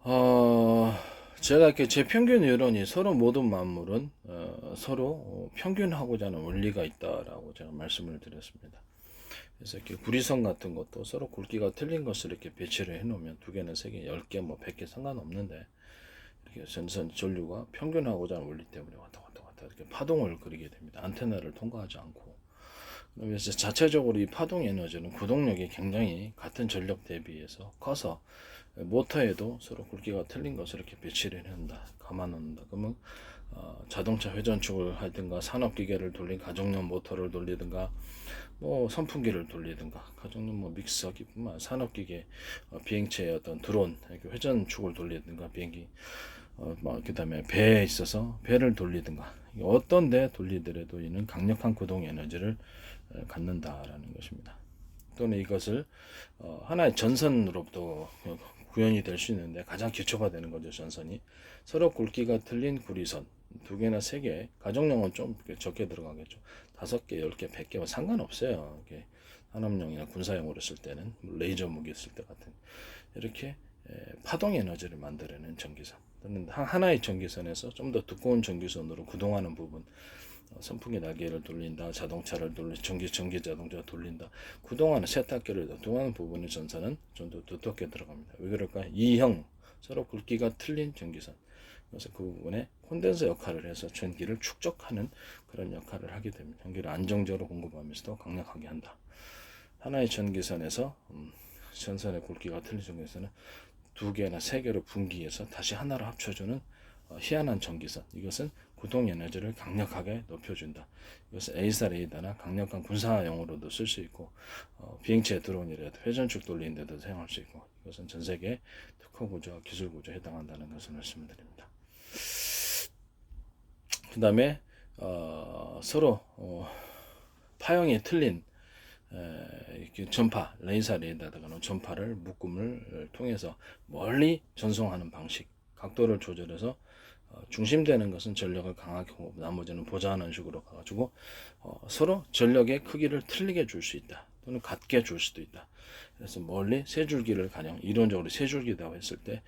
어, 제가 이렇게 제 평균 이론이 서로 모든 만물은 서로 평균하고자 하는 원리가 있다라고 제가 말씀을 드렸습니다. 그래서 이렇게 구리선 같은 것도 서로 굵기가 틀린 것을 이렇게 배치를 해놓으면 두 개는 세 개, 10개, 뭐 100개 상관없는데 이렇게 전선 전류가 평균하고자 하는 원리 때문에 왔다 갔다 왔다 이렇게 파동을 그리게 됩니다. 안테나를 통과하지 않고. 그래서 자체적으로 이 파동 에너지는 구동력이 굉장히 같은 전력 대비해서 커서 모터에도 서로 굵기가 틀린 것을 이렇게 배치를 한다, 감아 놓는다. 그러면 자동차 회전축을 하든가 산업기계를 돌린 가정용 모터를 돌리든가 뭐 선풍기를 돌리든가 가정용 뭐 믹서기뿐만 산업기계 비행체의 어떤 드론 회전축을 돌리든가 비행기 그다음에 배에 있어서 배를 돌리든가 어떤 데 돌리더라도 이는 강력한 구동 에너지를 갖는다라는 것입니다. 또는 이것을 하나의 전선으로부터 구현이 될 수 있는데 가장 기초가 되는 거죠. 전선이 서로 굵기가 틀린 구리선 두 개나 세 개, 가정용은 좀 적게 들어가겠죠. 5개, 10개, 100개 상관없어요. 이게 산업용이나 군사용으로 쓸 때는 레이저 무기 쓸 때 같은 이렇게 파동 에너지를 만들어내는 전기선 또는 하나의 전기선에서 좀 더 두꺼운 전기선으로 구동하는 부분, 선풍기 날개를 돌린다, 자동차를 전기 자동차 돌린다, 구동하는 세탁기를 구동하는 부분의 전선은 좀 더 두텁게 들어갑니다. 왜 그럴까요? E형 서로 굵기가 틀린 전기선. 그래서 그 부분에 콘덴서 역할을 해서 전기를 축적하는 그런 역할을 하게 됩니다. 전기를 안정적으로 공급하면서도 강력하게 한다. 하나의 전기선에서 전선의 굵기가 틀린 전기선은 두 개나 세 개로 분기해서 다시 하나로 합쳐주는 희한한 전기선. 이것은 구동 에너지를 강력하게 높여준다. 이것은 에이사 레이더나 강력한 군사용으로도 쓸 수 있고 비행체 드론이라도 회전축 돌리는 데도 사용할 수 있고 이것은 전 세계 특허 구조와 기술 구조에 해당한다는 것을 말씀드립니다. 그 다음에 서로 파형이 틀린 전파, 레이저 레이더나 전파를 묶음을 통해서 멀리 전송하는 방식, 각도를 조절해서 중심되는 것은 전력을 강하게 하고 나머지는 보좌하는 식으로 가가지고 서로 전력의 크기를 틀리게 줄 수 있다. 또는 같게 줄 수도 있다. 그래서 멀리 세 줄기를 가령 이론적으로 세 줄기라고 했었을 때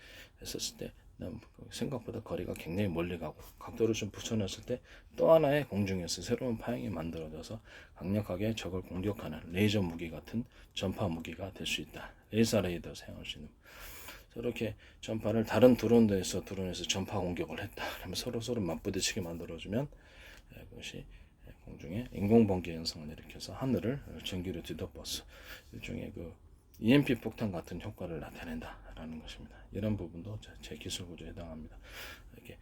생각보다 거리가 굉장히 멀리 가고 각도를 좀 붙여놨을 때 또 하나의 공중에서 새로운 파형이 만들어져서 강력하게 적을 공격하는 레이저 무기 같은 전파 무기가 될 수 있다. 레이저 레이더 사용할 수 있는. 이렇게 전파를 다른 드론에서 전파 공격을 했다. 그러면 서로 맞부딪히게 만들어주면 그것이 공중에 인공번개 현상을 일으켜서 하늘을 전기로 뒤덮어서 일종의 그 EMP 폭탄 같은 효과를 나타낸다라는 것입니다. 이런 부분도 제 기술 구조에 해당합니다. 이렇게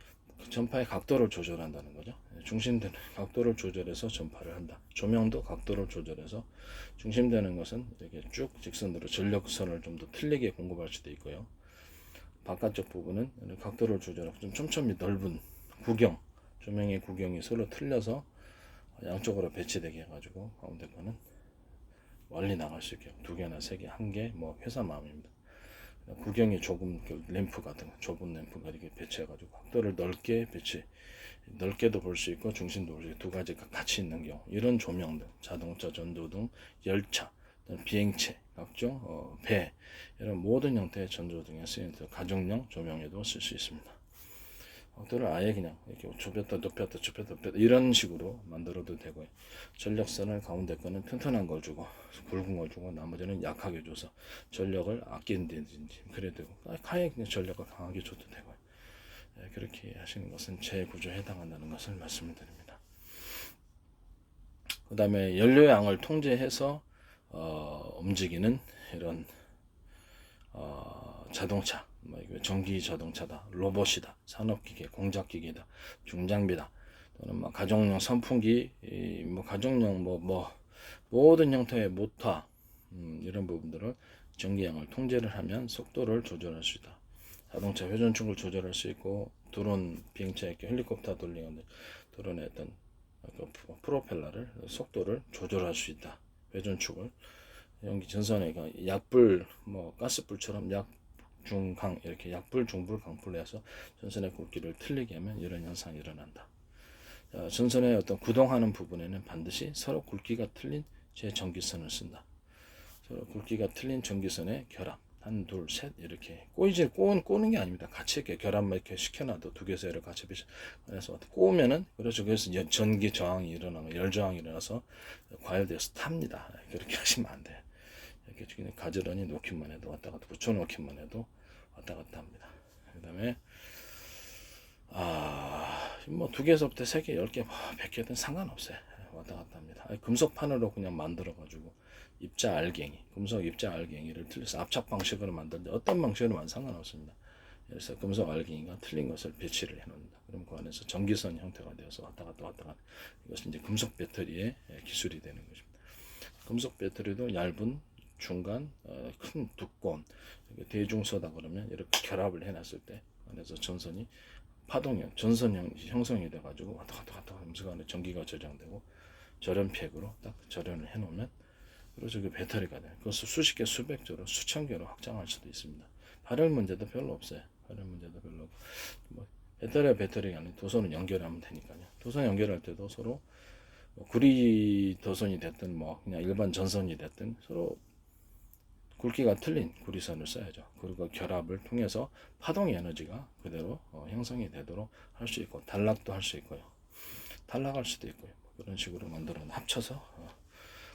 전파의 각도를 조절한다는 거죠. 중심되는 각도를 조절해서 전파를 한다. 조명도 각도를 조절해서 중심되는 것은 이렇게 쭉 직선으로 전력선을 좀 더 틀리게 공급할 수도 있고요. 바깥쪽 부분은 각도를 조절하고 좀 촘촘히 넓은 구경, 조명의 구경이 서로 틀려서 양쪽으로 배치되게 해가지고 가운데 거는 멀리 나갈 수 있게 두 개나 세 개, 한 개, 뭐 회사 마음입니다. 구경이 좁은 램프 같은 좁은 램프가 이렇게 배치해가지고 각도를 넓게도 볼 수 있고 중심도 볼 수 있고 두 가지가 같이 있는 경우 이런 조명등, 자동차, 전조등, 열차, 비행체, 각종 배 이런 모든 형태의 전조등에 쓰이는 가정용 조명에도 쓸 수 있습니다. 각도를 아예 그냥 이렇게 좁혔다 높였다 이런 식으로 만들어도 되고요. 전력선을 가운데 거는 튼튼한 걸 주고 굵은 걸 주고 나머지는 약하게 줘서 전력을 아끼는든지 그래야 되고 아예 그냥 전력을 강하게 줘도 되고요. 그렇게 하시는 것은 제 구조에 해당한다는 것을 말씀을 드립니다. 그 다음에 연료양을 통제해서 움직이는 이런 자동차, 전기 자동차다, 로봇이다, 산업기계, 공작기계다, 중장비다, 또는 가정용 선풍기, 가정용 모든 형태의 모터 이런 부분들을 전기양을 통제를 하면 속도를 조절할 수 있다. 자동차 회전축을 조절할 수 있고 드론 비행체 헬리콥터 돌리는 드론의 어떤 프로펠러를 속도를 조절할 수 있다. 회전축을 연기 전선에 약불 가스불처럼 약 중강 이렇게 약불 중불 강불 해서 전선의 굵기를 틀리게 하면 이런 현상이 일어난다. 전선의 어떤 구동하는 부분에는 반드시 서로 굵기가 틀린 제 전기선을 쓴다. 서로 굵기가 틀린 전기선의 결합 한, 둘, 셋 이렇게 꼬는 게 아닙니다. 같이 이렇게 결합만 이렇게 시켜놔도 두 개에서 같이 그래서 꼬우면은 그렇죠. 그래서 전기 저항이 일어나고 열 저항이 일어나서 과열돼서 탑니다. 그렇게 하시면 안 돼요. 이렇게 그냥 가지런히 놓기만 해도 왔다 갔다 붙여놓기만 해도 왔다 갔다 합니다. 그다음에 뭐 두 개에서부터 세 개, 10개, 100개든 상관없어요. 왔다 갔다 합니다. 금속판으로 그냥 만들어가지고 입자 알갱이, 금속 입자 알갱이를 틀려서 압착 방식으로 만드는데 어떤 방식으로 만 상관없습니다. 그래서 금속 알갱이가 틀린 것을 배치를 해놓는다. 그럼 그 안에서 전기선 형태가 되어서 왔다 갔다 이것은 이제 금속 배터리의 기술이 되는 것입니다. 금속 배터리도 얇은, 중간, 큰, 두꺼운 대중소다 그러면 이렇게 결합을 해놨을 때 안에서 전선이 파동형, 전선 형성이 돼가지고 왔다 갔다 하면서 안에 전기가 저장되고 절연팩으로 딱 절연을 해놓으면 그래서 그 배터리가 돼요. 그것을 수십 개, 수백 개로, 수천 개로 확장할 수도 있습니다. 발열 문제도 별로 없어요. 발열 문제도 별로 없고 뭐 배터리가 아닌 도선을 연결하면 되니까요. 도선 연결할 때도 서로 뭐 구리 도선이 됐든 뭐 그냥 일반 전선이 됐든 서로 굵기가 틀린 구리선을 써야죠. 그리고 결합을 통해서 파동 에너지가 그대로 형성이 되도록 할 수 있고 단락도 할 수 있고요. 단락할 수도 있고요. 그런 식으로 만들어 합쳐서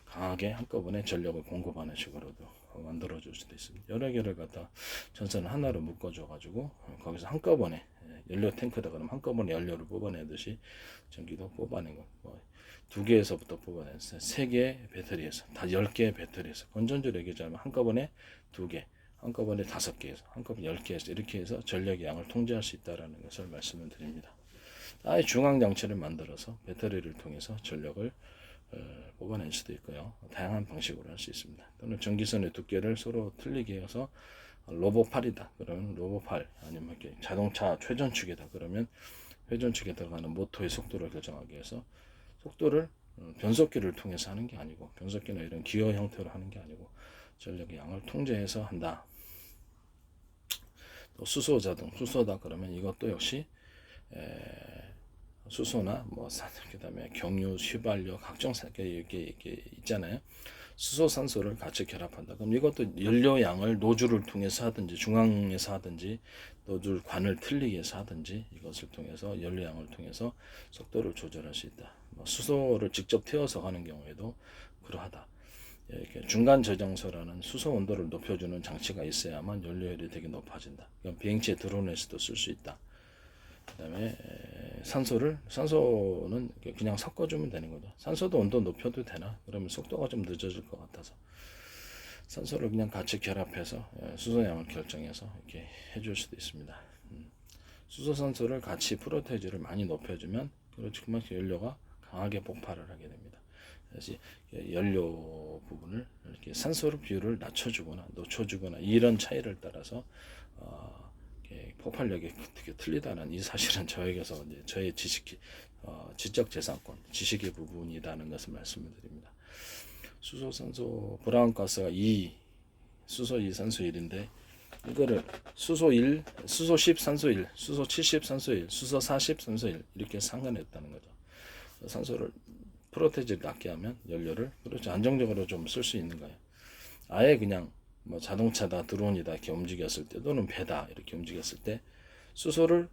강하게 한꺼번에 전력을 공급하는 식으로도 만들어 줄 수도 있습니다. 여러 개를 갖다 전선을 하나로 묶어줘 가지고 거기서 한꺼번에 연료 탱크다 그러면 한꺼번에 연료를 뽑아내듯이 전기도 뽑아내고 두 개에서부터 뽑아내서 세 개의 배터리에서 다 10개의 배터리에서 건전지로 얘기하자면 한꺼번에 두 개, 한꺼번에 5개에서 한꺼번에 10개에서 이렇게 해서 전력의 양을 통제할 수 있다는 것을 말씀을 드립니다. 아예 중앙 장치를 만들어서 배터리를 통해서 전력을 뽑아낼 수도 있고요. 다양한 방식으로 할 수 있습니다. 또는 전기선의 두께를 서로 틀리게 해서 로보팔이다 그러면 로보팔 아니면 이렇게 자동차 최전축이다 그러면 회전축에 들어가는 모터의 속도를 결정하기 위해서 속도를 변속기를 통해서 하는 게 아니고 변속기나 이런 기어 형태로 하는 게 아니고 전력의 양을 통제해서 한다. 또 수소다 그러면 이것도 역시 수소나 그다음에 경유, 휘발유 각종 이렇게 있잖아요. 수소, 산소를 같이 결합한다. 그럼 이것도 연료양을 노즐을 통해서 하든지 중앙에서 하든지 노즐 관을 틀리게 해서 하든지 이것을 통해서 연료양을 통해서 속도를 조절할 수 있다. 수소를 직접 태워서 가는 경우에도 그러하다. 이렇게 중간 저장소라는 수소 온도를 높여주는 장치가 있어야만 연료율이 되게 높아진다. 그럼 비행체에 드론에서도 쓸 수 있다. 그다음에 산소는 그냥 섞어주면 되는 거죠. 산소도 온도 높여도 되나? 그러면 속도가 좀 늦어질 것 같아서 산소를 그냥 같이 결합해서 수소양을 결정해서 이렇게 해줄 수도 있습니다. 수소 산소를 같이 프로테이지를 많이 높여주면 그만큼 연료가 강하게 폭발을 하게 됩니다. 그래서 연료 부분을 이렇게 산소로 비율을 낮춰주거나 이런 차이를 따라서 폭발력이 되게 틀리다는 이 사실은 저에게서 이제 저의 지적 재산권, 지식의 부분이라는 것을 말씀을 드립니다. 수소, 산소, 브라운가스가 2, 수소 2, 산소 1인데 이거를 수소 1, 수소 10, 산소 1, 수소 70, 산소 1, 수소 40, 산소 1 이렇게 상관했다는 거죠. 산소를 프로테이지를 낮게 하면 연료를 그렇죠 안정적으로 좀 쓸 수 있는 거예요. 아예 그냥 자동차다 드론이다 이렇게 움직였을 때 또는 배다 이렇게 움직였을 때 수소를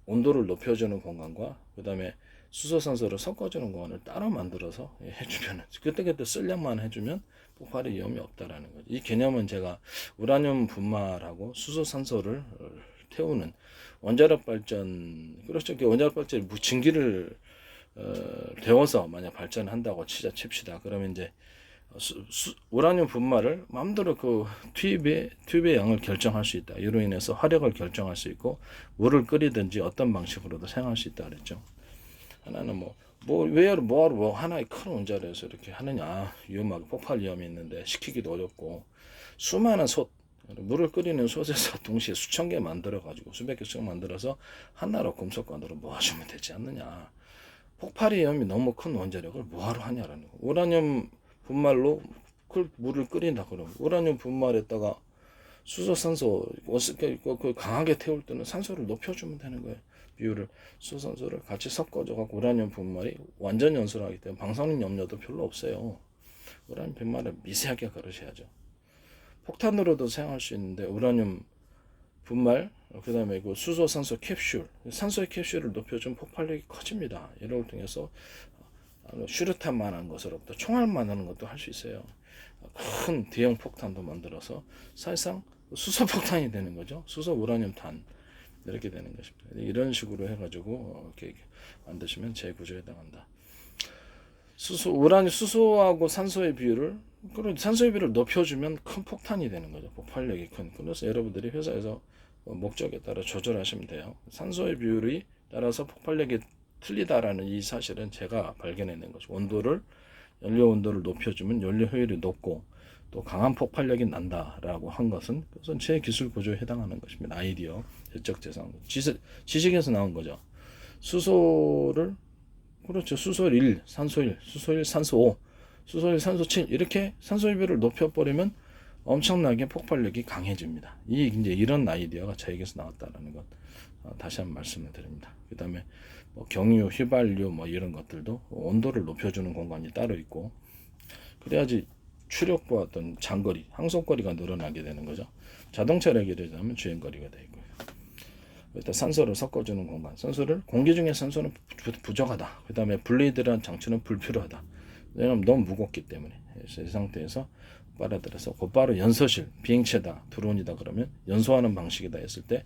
온도를 높여주는 공간과 그 다음에 수소산소를 섞어주는 공간을 따로 만들어서 해주면 그때 쓸량만 해주면 폭발의 위험이 없다라는 거죠. 이 개념은 제가 우라늄 분말하고 수소산소를 태우는 원자력 발전 그렇죠. 원자력 발전이 증기를 데워서 만약 발전한다고 칩시다. 그러면 이제 우라늄 분말을 마음대로 그 투입의 양을 결정할 수 있다. 이로 인해서 화력을 결정할 수 있고 물을 끓이든지 어떤 방식으로도 사용할 수 있다 그랬죠. 하나는 뭐하러 하나의 큰 원자로에서 이렇게 하느냐 위험하게 폭발 위험이 있는데 시키기도 어렵고 수많은 물을 끓이는 솥에서 동시에 수천 개 만들어 가지고 수백 개씩 만들어서 하나로 금속관으로 모아주면 되지 않느냐. 폭발의 위험이 너무 큰 원자력을 뭐하러 하냐라는 거. 우라늄 분말로 물을 끓인다 그러면 우라늄 분말에다가 수소산소 강하게 태울 때는 산소를 높여주면 되는 거예요. 비율을 수소산소를 같이 섞어줘 갖고 우라늄 분말이 완전 연소하기 때문에 방사능 염려도 별로 없어요. 우라늄 분말을 미세하게 걸으셔야죠. 폭탄으로도 사용할 수 있는데 우라늄 분말, 그다음에 그 수소 산소 캡슐, 산소의 캡슐을 높여주면 폭발력이 커집니다. 이런 걸 통해서 슈르탄만한 것으로부터 총알만한 것도 할 수 있어요. 큰 대형 폭탄도 만들어서 사실상 수소 폭탄이 되는 거죠. 수소 우라늄 탄 이렇게 되는 것입니다. 이런 식으로 해가지고 이렇게 만드시면 재구조에 해당한다. 수소하고 산소의 비율을 높여주면 큰 폭탄이 되는 거죠. 폭발력이 큰. 그래서 여러분들이 회사에서 목적에 따라 조절하시면 돼요. 산소의 비율이 따라서 폭발력이 틀리다라는 이 사실은 제가 발견해낸 거죠. 연료 온도를 높여주면 연료 효율이 높고 또 강한 폭발력이 난다라고 한 것은 그것은 제 기술 구조에 해당하는 것입니다. 아이디어, 지적 재산, 지식에서 나온 거죠. 수소를 그렇죠. 수소일 1, 산소 1, 수소일 산소 5, 수소일 산소 7 이렇게 산소의 비율을 높여버리면 엄청나게 폭발력이 강해집니다. 이제 이런 아이디어가 저에게서 나왔다라는 것 다시 한번 말씀을 드립니다. 그 다음에 경유, 휘발유 이런 것들도 온도를 높여주는 공간이 따로 있고 그래야지 추력과 어떤 장거리, 항속거리가 늘어나게 되는 거죠. 자동차를 예를 주행거리가 되고요. 일단 산소를 섞어주는 공간, 공기 중에 산소는 부족하다. 그 다음에 블레이드라는 장치는 불필요하다. 왜냐하면 너무 무겁기 때문에. 그래서 이 상태에서 빨아들여서 곧바로 연소실, 비행체다, 드론이다 그러면 연소하는 방식이다 했을 때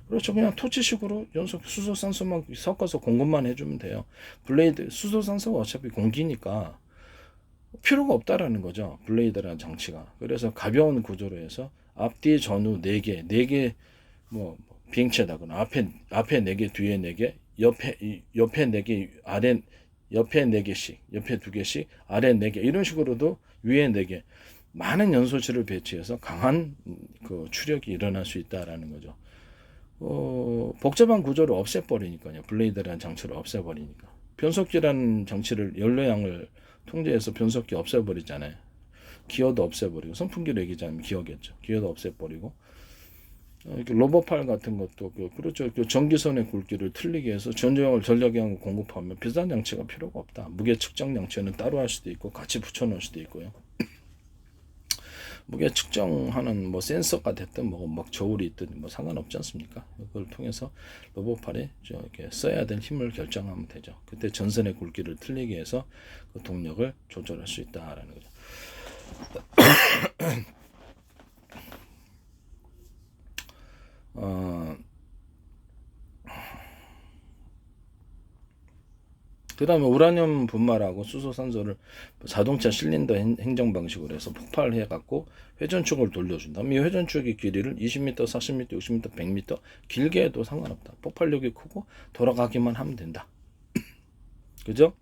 그렇죠. 그냥 토치식으로 수소, 산소만 섞어서 공급만 해주면 돼요. 수소산소가 어차피 공기니까 필요가 없다라는 거죠. 블레이드라는 장치가. 그래서 가벼운 구조로 해서 앞뒤 전후 4개 비행체다. 그럼 앞에 4개, 뒤에 4개, 옆에 4개, 옆에 4개씩, 옆에 2개씩, 아래 4개 이런 식으로도 위에 4개 많은 연소실을 배치해서 강한 그 추력이 일어날 수 있다라는 거죠. 복잡한 구조를 없애버리니까요. 블레이드라는 장치를 없애버리니까. 변속기라는 장치를 연료양을 통제해서 변속기 없애버리잖아요. 기어도 없애버리고 선풍기를 얘기하자면 기어겠죠. 기어도 없애버리고 이렇게 로봇팔 같은 것도 그렇죠. 전기선의 굵기를 틀리게 해서 전력량을 공급하면 비싼 장치가 필요가 없다. 무게 측정 장치는 따로 할 수도 있고 같이 붙여놓을 수도 있고요. 무게 측정하는 센서가 됐든 저울이 있든 상관없지 않습니까? 그걸 통해서 로봇팔에 이렇게 써야 될 힘을 결정하면 되죠. 그때 전선의 굵기를 틀리게 해서 그 동력을 조절할 수 있다라는 거죠. 그 다음에 우라늄 분말하고 수소 산소를 자동차 실린더 행정 방식으로 해서 폭발해 갖고 회전축을 돌려준다. 이 회전축의 길이를 20m, 40m, 60m, 100m 길게 해도 상관없다. 폭발력이 크고 돌아가기만 하면 된다. 그죠?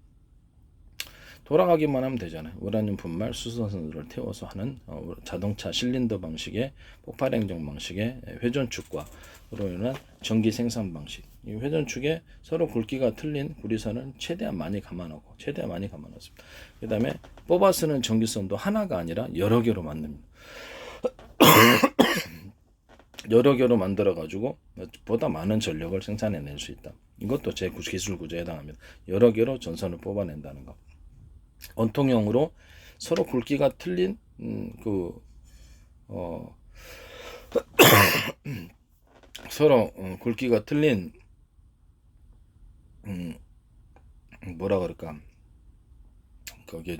돌아가기만 하면 되잖아요. 우라늄 분말, 수소 산소를 태워서 하는 자동차 실린더 방식의 폭발 행정 방식의 회전축과 그로 인한 전기 생산 방식. 이 회전축에 서로 굵기가 틀린 구리선을 최대한 많이 감아놨습니다. 그 다음에 뽑아 쓰는 전기선도 하나가 아니라 여러 개로 만듭니다. 여러 개로 만들어 가지고 보다 많은 전력을 생산해낼 수 있다. 이것도 제 기술 구조에 해당합니다. 여러 개로 전선을 뽑아낸다는 거. 원통형으로 서로 굵기가 틀린 서로 굵기가 틀린 뭐라 그럴까 거기에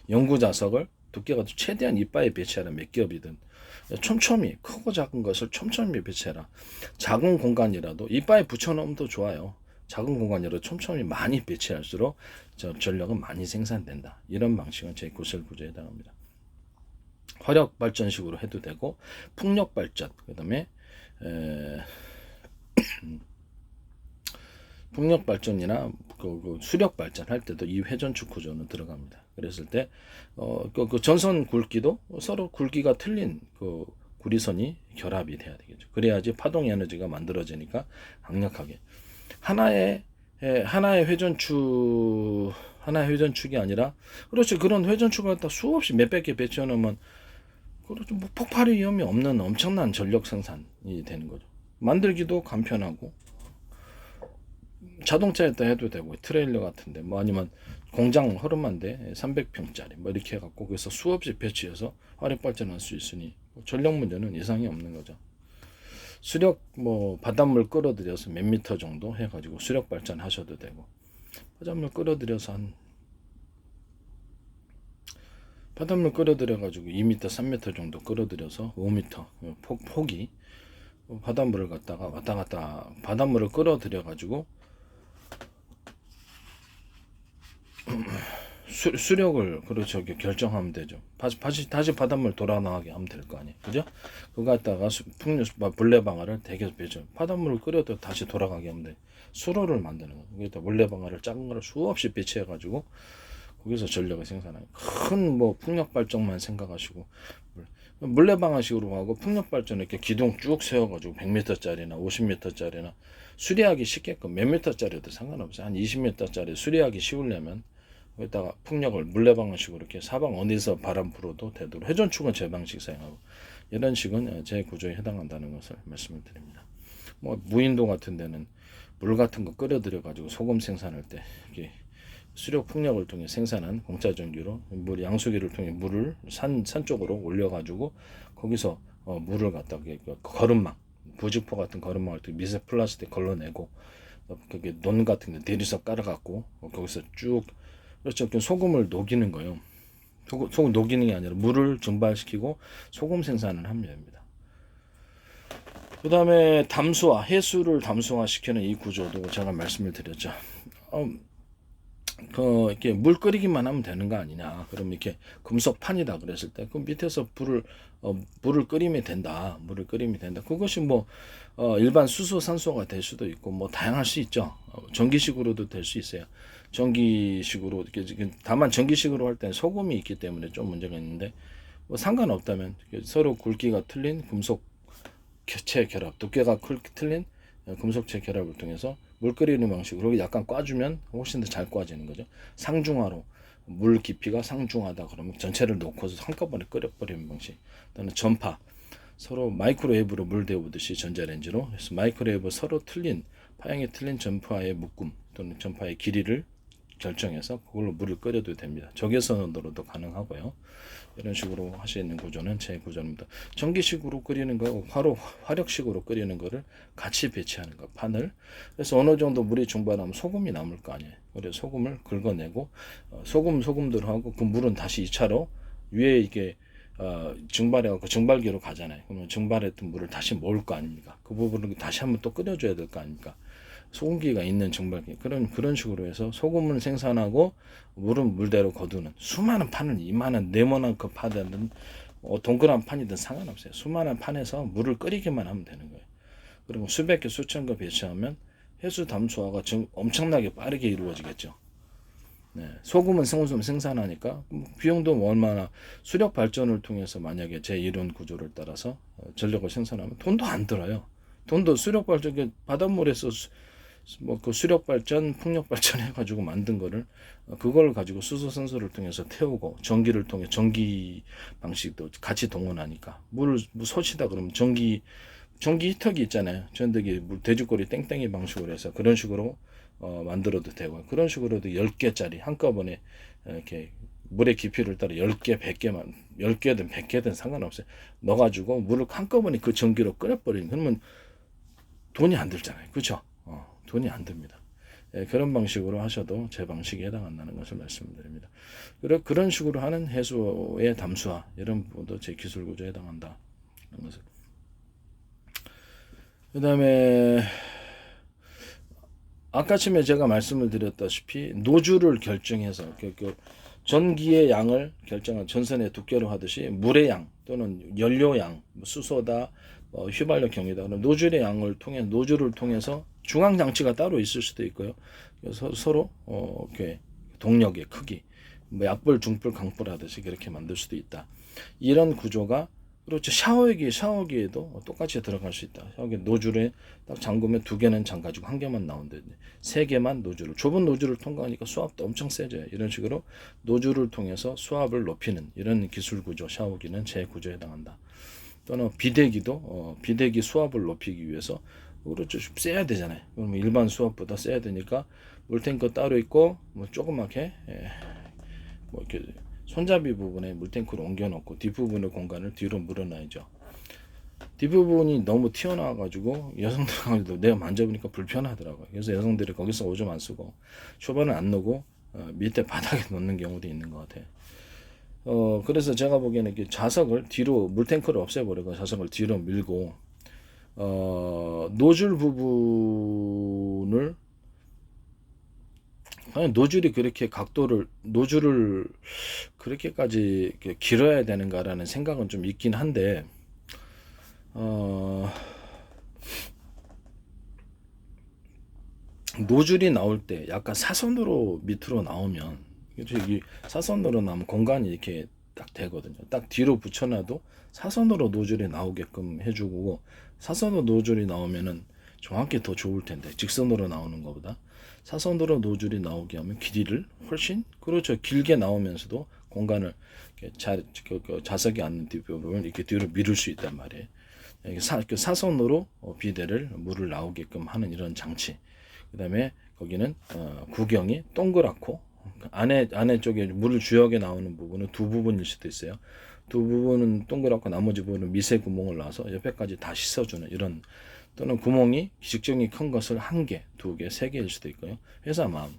연구 자석을 두께가 최대한 이빠이 배치하라. 몇 겹이든 촘촘히 크고 작은 것을 촘촘히 배치해라. 작은 공간이라도 이빠이 붙여놓으면 더 좋아요. 작은 공간이라도 촘촘히 많이 배치할수록 전력은 많이 생산된다. 이런 방식은 제 기술 구조에 해당합니다. 화력 발전식으로 해도 되고 풍력 발전, 그다음에 풍력 발전이나 수력 발전 할 때도 이 회전축 구조는 들어갑니다. 그랬을 때 그 전선 굵기도 서로 굵기가 틀린 구리선이 결합이 돼야 되겠죠. 그래야지 파동 에너지가 만들어지니까 강력하게 하나의 회전축이 아니라 그렇지 그런 회전축을 갖다 수없이 몇백 개 배치해 놓으면 그렇죠. 폭발의 위험이 없는 엄청난 전력 생산이 되는 거죠. 만들기도 간편하고 자동차에다 해도 되고 트레일러 같은데 아니면 공장 허름한데 300평짜리 이렇게 해갖고 그래서 수없이 배치해서 화력 발전할 수 있으니 전력 문제는 이상이 없는 거죠. 수력 뭐 바닷물 끌어들여서 몇 미터 정도 해가지고 수력 발전하셔도 되고, 바닷물 끌어들여서 한 바닷물 끌어들여가지고 2m, 3m 정도 끌어들여서 5m 폭이 바닷물을 갖다가 왔다 갔다 바닷물을 끌어들여가지고 수력을 그렇죠 결정하면 되죠. 다시 바닷물 돌아 나가게 하면 될 거 아니에요, 그죠? 그거 갖다가 풍류 물레방아를 대게 배죠. 바닷물을 끓여도 다시 돌아가게 하면 돼. 수로를 만드는 거예요. 여기다 물레방아를 작은 거를 수없이 배치해가지고 거기서 전력을 생산해요. 큰 뭐 풍력 발전만 생각하시고 물레방아식으로 하고 풍력 발전 이렇게 기둥 쭉 세워가지고 100m짜리나 50m짜리나 수리하기 쉽게끔 몇 m짜리도 상관없어요. 한 20m짜리 수리하기 쉬우려면 여기다가 풍력을 물레방아식으로 이렇게 사방 어디서 바람 불어도 되도록, 회전축은 제 방식 사용하고, 이런 식은 제 구조에 해당한다는 것을 말씀을 드립니다. 뭐 무인도 같은 데는 물 같은 거 끓여들여 가지고 소금 생산할 때 이렇게 수력 풍력을 통해 생산한 공짜 전기로 물 양수기를 통해 물을 산 쪽으로 올려 가지고 거기서 물을 갖다가 거름망, 부직포 같은 거름망을 미세 플라스틱 걸러내고 그게 논 같은 데 대리석 깔아 갖고 거기서 쭉, 그렇죠, 소금을 녹이는 거예요. 소금 녹이는 게 아니라 물을 증발시키고 소금 생산을 하면 됩니다. 그 다음에 담수화, 해수를 담수화시키는 이 구조도 제가 말씀을 드렸죠. 이렇게 물 끓이기만 하면 되는 거 아니냐. 그럼 이렇게 금속판이다 그랬을 때, 그 밑에서 물을 끓이면 된다. 물을 끓이면 된다. 그것이 뭐, 일반 수소, 산소가 될 수도 있고, 뭐, 다양할 수 있죠. 전기식으로도 될 수 있어요. 전기식으로, 다만 전기식으로 할 때는 소금이 있기 때문에 좀 문제가 있는데, 뭐 상관없다면, 서로 굵기가 틀린 금속체 결합, 두께가 틀린 금속체 결합을 통해서 물 끓이는 방식으로 약간 꽈주면 훨씬 더 잘 꽈지는 거죠. 상중하로, 물 깊이가 상중하다 그러면 전체를 놓고서 한꺼번에 끓여버리는 방식. 또는 전파, 서로 마이크로웨이브로 물 데우듯이 전자레인지로, 그래서 마이크로웨이브 서로 틀린 파형이 틀린 전파의 묶음 또는 전파의 길이를 결정해서 그걸로 물을 끓여도 됩니다. 적외선으로도 가능하고요. 이런 식으로 할 수 있는 구조는 제 구조입니다. 전기식으로 끓이는 거, 화력식으로 끓이는 거를 같이 배치하는 거, 판을. 그래서 어느 정도 물이 증발하면 소금이 남을 거 아니에요. 그래서 소금을 긁어내고 소금들 하고 그 물은 다시 2차로 위에 이게 증발해갖고 증발기로 가잖아요. 그러면 증발했던 물을 다시 모을 거 아닙니까? 그 부분을 다시 한번 또 끓여줘야 될 거 아닙니까? 소금기가 있는 증발기, 그런 식으로 해서 소금을 생산하고 물은 물대로 거두는, 수많은 판을 이만한 네모난 그 판이든 동그란 판이든 상관없어요. 수많은 판에서 물을 끓이기만 하면 되는 거예요. 그리고 수백 개 수천 개 배치하면 해수 담수화가 엄청나게 빠르게 이루어지겠죠. 네, 소금은 생산하니까 비용도 얼마나, 수력 발전을 통해서 만약에 제 이론 구조를 따라서 전력을 생산하면 돈도 안 들어요. 돈도 수력 발전, 바닷물에서 뭐 그 수력 발전, 풍력 발전 해가지고 만든 거를 그걸 가지고 수소, 산소를 통해서 태우고 전기를 통해 전기 방식도 같이 동원하니까 물 솟이다 그러면 전기 히터기 있잖아요. 전기기 돼지꼬리 땡땡이 방식으로 해서 그런 식으로 만들어도 되고, 그런 식으로도 10개짜리 한꺼번에 이렇게 물의 깊이를 따라 10개, 100개만, 10개든 100개든 상관없어요. 넣어가지고 물을 한꺼번에 그 전기로 끓여버리는, 그러면 돈이 안 들잖아요. 그렇죠? 돈이 안 듭니다. 예, 그런 방식으로 하셔도 제 방식에 해당한다는 것을 말씀드립니다. 그런 식으로 하는 해수의 담수화, 이런 부분도 제 기술 구조에 해당한다. 그 다음에 아까쯤에 제가 말씀을 드렸다시피 노즐을 결정해서 전기의 양을 결정한, 전선의 두께로 하듯이 물의 양 또는 연료 양, 수소다, 휘발유 경유다, 그럼 노즐의 양을 통해, 노즐을 통해서 중앙 장치가 따로 있을 수도 있고요. 그래서 서로 이렇게 동력의 크기, 뭐 약불, 중불, 강불 하듯이 그렇게 만들 수도 있다. 이런 구조가, 그렇죠. 샤워기에도 똑같이 들어갈 수 있다. 샤워기 노즐에 딱 잠그면 2개는 잠가지고 1개만 나온다든지, 3개만 노즐을, 좁은 노즐을 통과하니까 수압도 엄청 세져요. 이런 식으로 노즐을 통해서 수압을 높이는 이런 기술 구조, 샤워기는 제 구조에 해당한다. 또는 비대기도 비대기 수압을 높이기 위해서, 그렇죠, 세야 되잖아요. 그러면 일반 수압보다 세야 되니까 물탱크 따로 있고, 뭐 조그맣게 뭐 이렇게 손잡이 부분에 물탱크를 옮겨놓고 뒷부분의 공간을 뒤로 물어놔야죠. 뒷부분이 너무 튀어나와가지고 여성들도 내가 만져보니까 불편하더라고요. 그래서 여성들이 거기서 오줌 안 쓰고 쇼반을 안 넣고 밑에 바닥에 놓는 경우도 있는 것 같아요. 그래서 제가 보기에는 자석을 뒤로 물탱크를 없애버리고 자석을 뒤로 밀고 노즐 부분을 노즐이 그렇게 노즐을 그렇게까지 길어야 되는가라는 생각은 좀 있긴 한데 노즐이 나올 때 약간 사선으로 밑으로 나오면 이 사선으로 나오면 공간이 이렇게 딱 되거든요. 딱 뒤로 붙여놔도 사선으로 노즐이 나오게끔 해주고 사선으로 노즐이 나오면은 정확히 더 좋을 텐데 직선으로 나오는 것보다 사선으로 노즐이 나오게 하면 길이를 훨씬 그렇죠. 길게 나오면서도 공간을 자석이 앉는 뒷부분을 이렇게 뒤로 밀을 수 있단 말이에요. 사선으로 비데를 물을 나오게끔 하는 이런 장치. 그 다음에 거기는 구경이 동그랗고 안에 쪽에 물을 주역에 나오는 부분은 두 부분일 수도 있어요. 두 부분은 동그랗고 나머지 부분은 미세 구멍을 놔서 옆에까지 다 씻어주는 이런 또는 구멍이 직정이 큰 것을 한 개, 두 개, 세 개일 수도 있고요. 회사 마음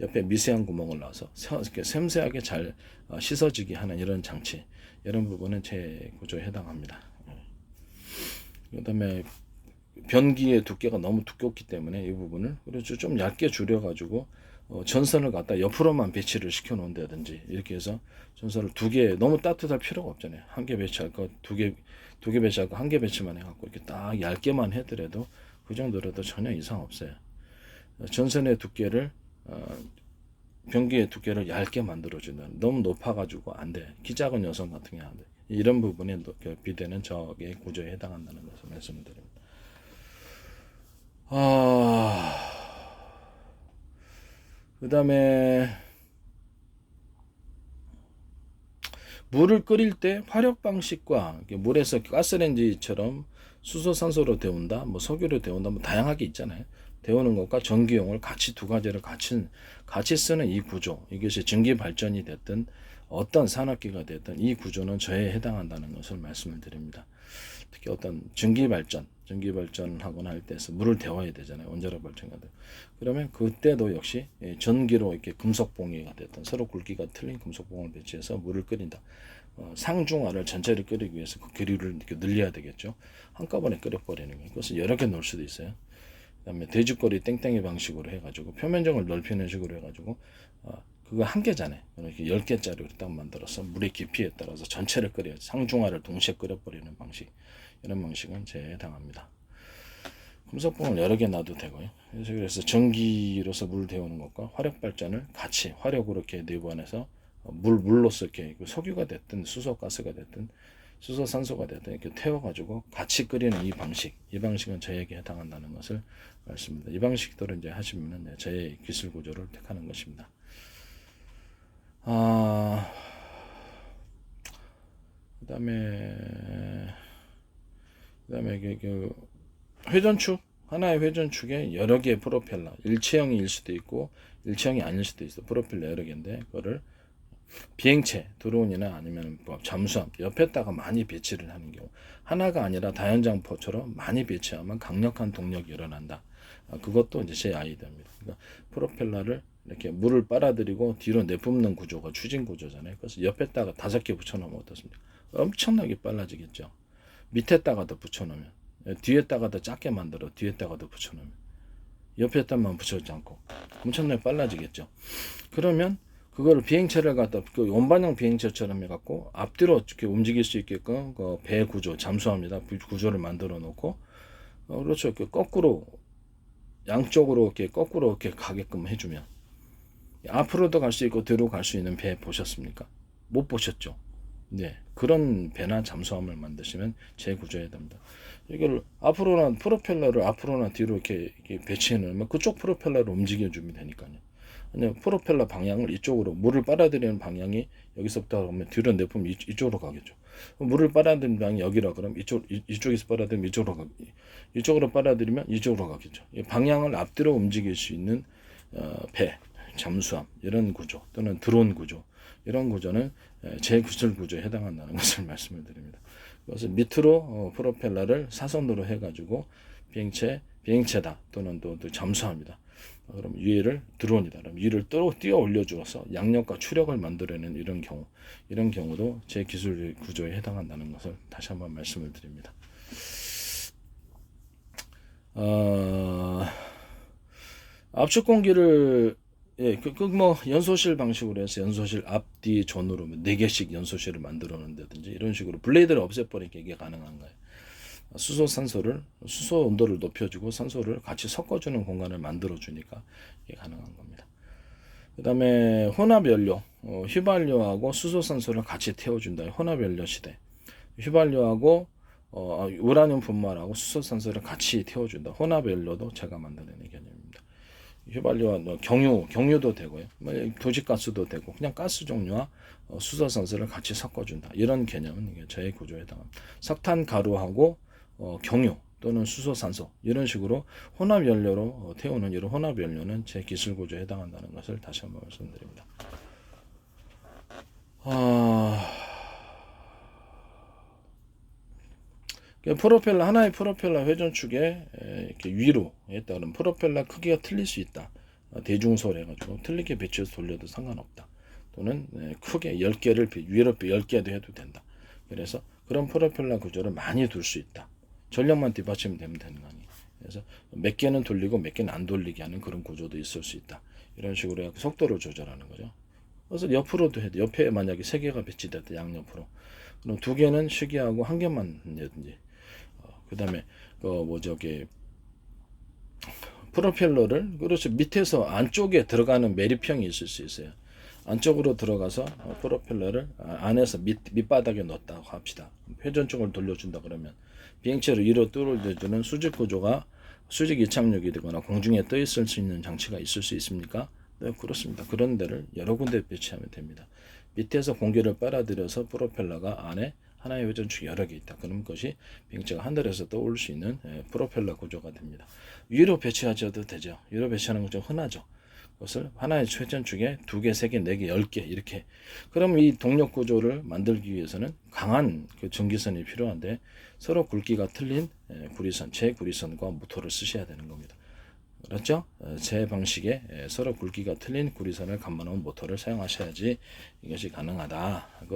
옆에 미세한 구멍을 놔서 섬세하게 잘 씻어지게 하는 이런 장치 이런 부분은 제 구조에 해당합니다. 그 다음에 변기의 두께가 너무 두껍기 때문에 이 부분을 그래서 좀 얇게 줄여가지고 전선을 갖다 옆으로만 배치를 시켜 놓는다든지 이렇게 해서 전선을 두 개 너무 따뜻할 필요가 없잖아요. 한 개 배치할 거 두 개 배치할 거 한 개 배치만 해갖고 이렇게 딱 얇게만 해더라도 그 정도라도 전혀 이상 없어요. 전선의 두께를 변기의 두께를 얇게 만들어준다. 너무 높아가지고 안 돼. 키 작은 여성 같은 경우 안 돼. 이런 부분에 비대는 저의 구조에 해당한다는 것을 말씀드립니다. 그 다음에 물을 끓일 때 화력 방식과 물에서 가스레인지처럼 수소산소로 데운다, 뭐 석유로 데운다, 뭐 다양하게 있잖아요. 데우는 것과 전기용을 같이 두 가지를 같이 쓰는 이 구조, 이것이 전기 발전이 됐든 어떤 산업기가 됐든 이 구조는 저에 해당한다는 것을 말씀을 드립니다. 특히 어떤 전기 발전하거나 할 때서 물을 데워야 되잖아요. 원자력 발전가 돼. 그러면 그때도 역시 전기로 이렇게 금속봉이가 됐든 서로 굵기가 틀린 금속봉을 배치해서 물을 끓인다. 상중하를 전체를 끓이기 위해서 그 길이를 이렇게 늘려야 되겠죠. 한꺼번에 끓여버리는 거예요. 그것을 여러 개 넣을 수도 있어요. 그다음에 돼지꼬리 땡땡이 방식으로 해가지고 표면적을 넓히는 식으로 해가지고 그거 한 개잖아요. 이렇게 10개짜리로 딱 만들어서 물의 깊이에 따라서 전체를 끓여야지. 상중하를 동시에 끓여버리는 방식. 이런 방식은 제에 해당합니다. 금속봉을 여러 개 놔도 되고요. 그래서 전기로서 물 데우는 것과 화력 발전을 같이 화력으로 이렇게 내부안에서 물로서 이렇게 석유가 됐든 수소가스가 됐든 수소산소가 됐든 이렇게 태워가지고 같이 끓이는 이 방식은 저에게 해당한다는 것을 말씀드립니다. 이 방식대로 이제 하시면은 저의 기술 구조를 택하는 것입니다. 그다음에 그 회전축 하나의 회전축에 여러 개의 프로펠러 일체형일 수도 있고 일체형이 아닐 수도 있어. 프로펠러 여러 개인데 그거를 비행체 드론이나 아니면 뭐 잠수함 옆에다가 많이 배치를 하는 경우 하나가 아니라 다연장포처럼 많이 배치하면 강력한 동력이 일어난다. 그것도 이제 제 아이디어입니다. 그러니까 프로펠러를 이렇게 물을 빨아들이고 뒤로 내뿜는 구조가 추진 구조잖아요. 그래서 옆에다가 5개 붙여놓으면 어떻습니까? 엄청나게 빨라지겠죠. 밑에다가도 붙여놓으면 뒤에다가도 작게 만들어 뒤에다가도 붙여놓으면 옆에다만 붙여지 않고 엄청나게 빨라지겠죠. 그러면 그거를 비행체를 갖다 그 원반형 비행체처럼 해갖고 앞뒤로 이렇게 움직일 수 있게끔 그 배 구조 잠수함이다 구조를 만들어 놓고 그렇죠. 이렇게 거꾸로 양쪽으로 이렇게 거꾸로 이렇게 가게끔 해주면 앞으로도 갈 수 있고 뒤로 갈 수 있는 배 보셨습니까? 못 보셨죠? 네, 그런 배나 잠수함을 만드시면 제 구조에 됩니다. 이걸 앞으로나 프로펠러를 앞으로나 뒤로 이렇게 배치해 놓으면 그쪽 프로펠러를 움직여 주면 되니까요. 아니면 프로펠러 방향을 이쪽으로 물을 빨아들이는 방향이 여기서부터 오면 뒤로 내뿜으면 이쪽으로 가겠죠. 물을 빨아들이는 방향이 여기라 그러면 이쪽에서 빨아들이면 이쪽으로 빨아들이면 이쪽으로 가겠죠. 이 방향을 앞뒤로 움직일 수 있는 배, 잠수함 이런 구조 또는 드론 구조 이런 구조는 제기술 구조에 해당한다는 것을 말씀을 드립니다. 그것을 밑으로 프로펠러를 사선으로 해가지고 비행체다 또는 또 잠수합니다. 그럼 위를 드론이다. 그럼 위를 뛰어 올려주어서 양력과 추력을 만들어내는 이런 경우도 제 기술 구조에 해당한다는 것을 다시 한번 말씀을 드립니다. 압축 공기를 뭐 연소실 방식으로 해서 연소실 앞뒤 전으로 4개씩 연소실을 만들어 놓는다든지 이런 식으로 블레이드를 없애버리니까 이게 가능한 거예요. 수소 온도를 높여주고 산소를 같이 섞어주는 공간을 만들어 주니까 이게 가능한 겁니다. 그 다음에 혼합연료, 휘발유하고 수소산소를 같이 태워준다. 혼합연료 시대. 휘발유하고 우라늄 분말하고 수소산소를 같이 태워준다. 혼합연료도 제가 만들어낸 개념입니다. 휘발유와 경유도 되고요. 도시가스도 되고 그냥 가스 종류와 수소산소를 같이 섞어준다. 이런 개념은 저의 구조에 해당합니다. 석탄 가루하고 경유 또는 수소산소 이런 식으로 혼합연료로 태우는 이런 혼합연료는 제 기술 구조에 해당한다는 것을 다시 한번 말씀드립니다. 하나의 프로펠러 회전축에 이렇게 위로에 따른 프로펠러 크기가 틀릴 수 있다. 대중소를 해가지고 틀리게 배치해서 돌려도 상관없다. 또는 크게 10개를 위로 10개도 해도 된다. 그래서 그런 프로펠러 구조를 많이 둘 수 있다. 전력만 뒷받침되면 되는 거 아니에요. 그래서 몇 개는 돌리고 몇 개는 안 돌리게 하는 그런 구조도 있을 수 있다. 이런 식으로 해서 속도를 조절하는 거죠. 그래서 옆으로도 해도 옆에 만약에 3개가 배치됐다. 양옆으로. 그럼 2개는 쉬게하고 1개만 내든지. 그 다음에 프로펠러를 그렇죠 밑에서 안쪽에 들어가는 매립형이 있을 수 있어요. 안쪽으로 들어가서 프로펠러를 안에서 밑바닥에 넣었다고 합시다. 회전축을 돌려준다 그러면 비행체를 위로 뚫어주는 수직 이착륙이 되거나 공중에 떠 있을 수 있는 장치가 있을 수 있습니까? 네, 그렇습니다. 그런 데를 여러 군데 배치하면 됩니다. 밑에서 공기를 빨아들여서 프로펠러가 안에 하나의 회전축이 여러 개 있다. 그럼 그것이 비행체가 하늘에서 떠올 수 있는 프로펠러 구조가 됩니다. 위로 배치하셔도 되죠. 위로 배치하는 건 좀 흔하죠. 그것을 하나의 회전축에 2개, 3개, 4개, 10개 이렇게. 그럼 이 동력 구조를 만들기 위해서는 강한 그 전기선이 필요한데 서로 굵기가 틀린 제구리선과 모터를 쓰셔야 되는 겁니다. 그렇죠? 제 방식에 서로 굵기가 틀린 구리선을 감아놓은 모터를 사용하셔야지 이것이 가능하다.